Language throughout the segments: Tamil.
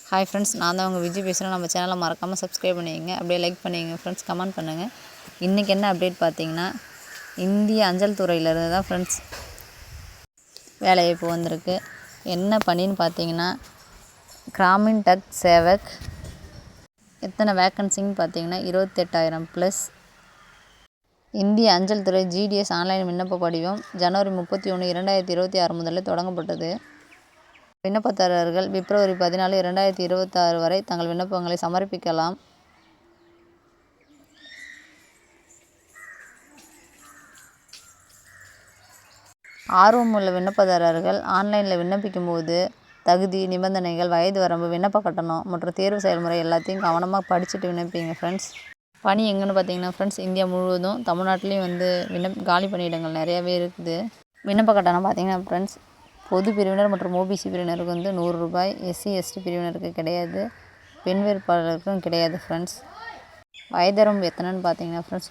ஹாய் ஃப்ரெண்ட்ஸ், நான் தான் உங்கள் விஜய் பேசுகிறேன். நம்ம சேனலை மறக்காமல் சப்ஸ்கிரைப் பண்ணிக்கங்க, அப்படியே லைக் பண்ணிக்கங்க ஃப்ரெண்ட்ஸ், கமெண்ட் பண்ணுங்கள். இன்றைக்கி என்ன அப்டேட் பார்த்தீங்கன்னா, இந்திய அஞ்சல் துறையிலேருந்து தான் ஃப்ரெண்ட்ஸ் வேலைவாய்ப்பு வந்திருக்கு. என்ன பணின்னு பார்த்தீங்கன்னா, கிராமின் டக் சேவக். எத்தனை வேக்கன்சின்னு பார்த்தீங்கன்னா 28,000 ப்ளஸ். இந்திய அஞ்சல் துறை GDS ஆன்லைன் விண்ணப்ப படிவம் ஜனவரி 31, 2026 முதலில் தொடங்கப்பட்டது. விண்ணப்பதாரர்கள் பிப்ரவரி 14, 2026 வரை தங்கள் விண்ணப்பங்களை சமர்ப்பிக்கலாம். ஆர்வமுள்ள விண்ணப்பதாரர்கள் ஆன்லைனில் விண்ணப்பிக்கும் போது தகுதி, நிபந்தனைகள், வயது வரம்பு, விண்ணப்ப கட்டணம் மற்றும் தேர்வு செயல்முறை எல்லாத்தையும் கவனமாக படிச்சுட்டு விண்ணப்பிங்க ஃப்ரெண்ட்ஸ். பணி எங்கன்னு பார்த்தீங்கன்னா ஃப்ரெண்ட்ஸ், இந்தியா முழுவதும், தமிழ்நாட்டிலையும் காலி பணியிடங்கள் நிறையாவே இருக்குது. விண்ணப்ப கட்டணம் பார்த்தீங்கன்னா ஃப்ரெண்ட்ஸ், பொது பிரிவினர் மற்றும் OBC பிரிவினருக்கு ₹100, SC/ST பிரிவினருக்கு கிடையாது, பெண் வேட்பாளருக்கும் கிடையாது ஃப்ரெண்ட்ஸ். வயதரம்பு எத்தனைன்னு பார்த்தீங்கன்னா ஃப்ரெண்ட்ஸ்,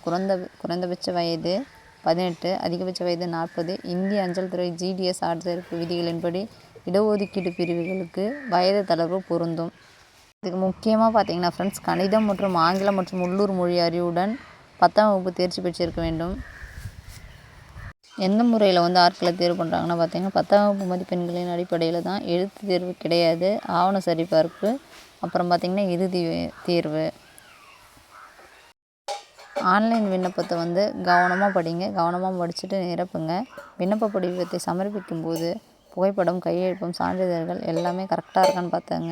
குறைந்தபட்ச வயது 18, அதிகபட்ச வயது 40. இந்திய அஞ்சல் துறை GDS ஆட்சேர்ப்பு விதிகளின்படி இடஒதுக்கீடு பிரிவுகளுக்கு வயது தளர்வு பொருந்தும். இதுக்கு முக்கியமாக பார்த்தீங்கன்னா ஃப்ரெண்ட்ஸ், கணிதம் மற்றும் ஆங்கிலம் மற்றும் உள்ளூர் மொழி அறிவுடன் 10ஆம் வகுப்பு தேர்ச்சி பெற்றிருக்க வேண்டும். எந்த முறையில் ஆட்களை தேர்வு பண்ணுறாங்கன்னா பார்த்தீங்கன்னா, 10ஆம் வகுப்பு மதிப்பெண்களின் அடிப்படையில் தான். எழுத்து தேர்வு கிடையாது, ஆவண சரிபார்ப்பு, அப்புறம் பார்த்திங்கன்னா இறுதி தேர்வு. ஆன்லைன் விண்ணப்பத்தை கவனமாக படிங்க, கவனமாக படிச்சுட்டு நிரப்புங்க. விண்ணப்ப படிவத்தை சமர்ப்பிக்கும் போது புகைப்படம், கையெழுப்பம், சான்றிதழ்கள் எல்லாமே கரெக்டாக இருக்கான்னு பார்த்தாங்க.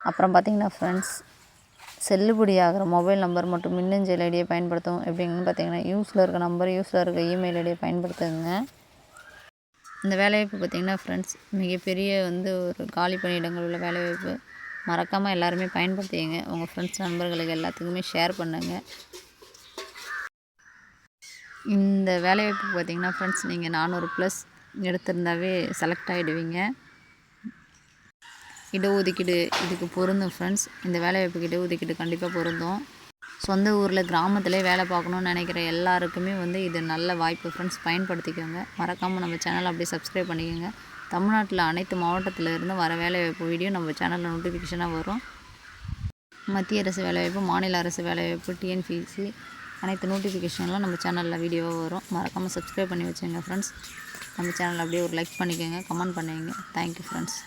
அப்புறம் பார்த்திங்கன்னா ஃப்ரெண்ட்ஸ், செல்லுபடியாகிற மொபைல் நம்பர் மற்றும் மின்னஞ்சல் ஐடியை பயன்படுத்தும். எப்படின்னு பார்த்தீங்கன்னா, யூஸில் இருக்க நம்பர், யூஸில் இருக்க இமெயில் ஐடியை பயன்படுத்துங்க. இந்த வேலைவாய்ப்பு பார்த்திங்கன்னா ஃப்ரெண்ட்ஸ், மிகப்பெரிய ஒரு காலி பணியிடங்கள் உள்ள வேலைவாய்ப்பு. மறக்காமல் எல்லாருமே பயன்படுத்திங்க. உங்கள் ஃப்ரெண்ட்ஸ், நண்பர்களுக்கு எல்லாத்துக்குமே ஷேர் பண்ணுங்கள். இந்த வேலைவாய்ப்பு பார்த்திங்கன்னா ஃப்ரெண்ட்ஸ், நீங்கள் 400+ எடுத்திருந்தாவே செலக்ட் ஆகிடுவீங்க. இடஒதுக்கீடு இதுக்கு பொருந்தும் ஃப்ரெண்ட்ஸ். இந்த வேலைவாய்ப்புக்கு இடஒதுக்கீடு கண்டிப்பாக பொருந்தும். சொந்த ஊரில் கிராமத்திலே வேலை பார்க்கணுன்னு நினைக்கிற எல்லாருக்குமே இது நல்ல வாய்ப்பு ஃப்ரெண்ட்ஸ், பயன்படுத்திக்கோங்க. மறக்காமல் நம்ம சேனலை அப்படியே சப்ஸ்கிரைப் பண்ணிக்கோங்க. தமிழ்நாட்டில் அனைத்து மாவட்டத்தில் இருந்து வர வேலைவாய்ப்பு வீடியோ நம்ம சேனலில் நோட்டிஃபிகேஷனாக வரும். மத்திய அரசு வேலைவாய்ப்பு, மாநில அரசு வேலைவாய்ப்பு, TNPSC அனைத்து நோட்டிஃபிகேஷன்லாம் நம்ம சேனலில் வீடியோவாக வரும். மறக்காமல் சப்ஸ்கிரைப் பண்ணி வச்சுங்க ஃப்ரெண்ட்ஸ். நம்ம சேனலில் அப்படியே ஒரு லைக் பண்ணிக்கோங்க, கமெண்ட் பண்ணுவீங்க. Thank you friends.